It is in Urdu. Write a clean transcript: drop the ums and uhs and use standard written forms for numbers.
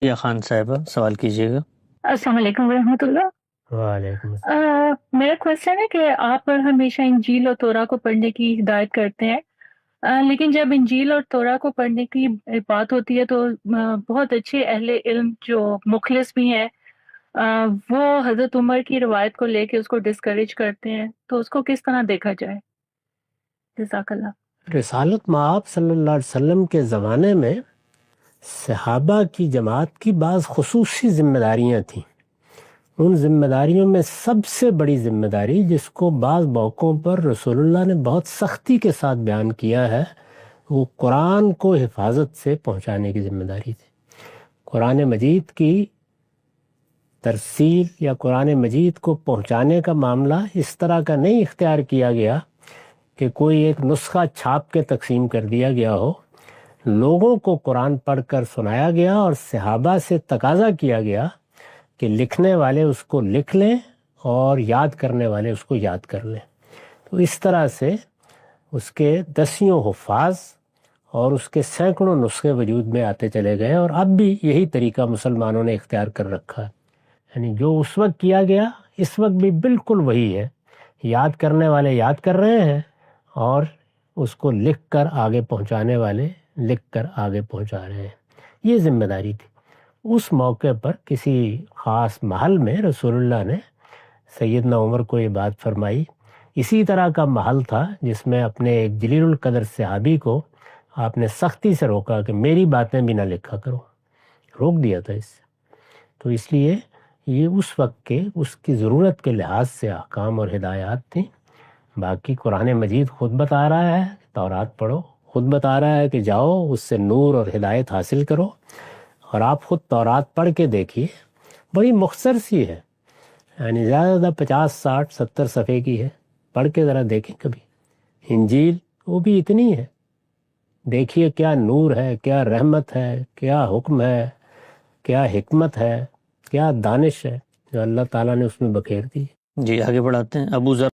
یا خان صاحبہ سوال کیجیے گا۔ السلام علیکم ورحمۃ اللہ۔ وعلیکم السلام۔ میرا کوشچن ہے کہ آپ ہمیشہ انجیل اور تورا کو پڑھنے کی ہدایت کرتے ہیں، لیکن جب انجیل اور تورا کو پڑھنے کی بات ہوتی ہے تو بہت اچھے اہل علم جو مخلص بھی ہیں وہ حضرت عمر کی روایت کو لے کے اس کو ڈسکریج کرتے ہیں، تو اس کو کس طرح دیکھا جائے؟ جزاک اللہ۔ رسالت مآب صلی اللہ علیہ وسلم کے زمانے میں صحابہ کی جماعت کی بعض خصوصی ذمہ داریاں تھیں۔ ان ذمہ داریوں میں سب سے بڑی ذمہ داری، جس کو بعض موقعوں پر رسول اللہ نے بہت سختی کے ساتھ بیان کیا ہے، وہ قرآن کو حفاظت سے پہنچانے کی ذمہ داری تھی۔ قرآن مجید کی ترسیل یا قرآن مجید کو پہنچانے کا معاملہ اس طرح کا نہیں اختیار کیا گیا کہ کوئی ایک نسخہ چھاپ کے تقسیم کر دیا گیا ہو۔ لوگوں کو قرآن پڑھ کر سنایا گیا اور صحابہ سے تقاضا کیا گیا کہ لکھنے والے اس کو لکھ لیں اور یاد کرنے والے اس کو یاد کر لیں۔ تو اس طرح سے اس کے دسیوں حفاظ اور اس کے سینکڑوں نسخے وجود میں آتے چلے گئے، اور اب بھی یہی طریقہ مسلمانوں نے اختیار کر رکھا ہے۔ یعنی جو اس وقت کیا گیا اس وقت بھی بالکل وہی ہے۔ یاد کرنے والے یاد کر رہے ہیں اور اس کو لکھ کر آگے پہنچانے والے لکھ کر آگے پہنچا رہے ہیں۔ یہ ذمہ داری تھی۔ اس موقع پر کسی خاص محل میں رسول اللہ نے سیدنا عمر کو یہ بات فرمائی۔ اسی طرح کا محل تھا جس میں اپنے ایک جلیل القدر صحابی کو آپ نے سختی سے روکا کہ میری باتیں بھی نہ لکھا کرو، روک دیا تھا اس سے۔ تو اس لیے یہ اس وقت کے اس کی ضرورت کے لحاظ سے احکام اور ہدایات تھیں۔ باقی قرآن مجید خود بتا رہا ہے کہ تورات پڑھو، خود بتا رہا ہے کہ جاؤ اس سے نور اور ہدایت حاصل کرو، اور آپ خود تورات پڑھ کے دیکھیے، بڑی مختصر سی ہے، یعنی زیادہ 50 60 70 صفحے کی ہے، پڑھ کے ذرا دیکھیں کبھی۔ انجیل وہ بھی اتنی ہے، دیکھیے کیا نور ہے، کیا رحمت ہے، کیا حکم ہے، کیا حکمت ہے، کیا دانش ہے جو اللہ تعالیٰ نے اس میں بکھیر دی۔ جی آگے بڑھاتے ہیں۔ ابو ذر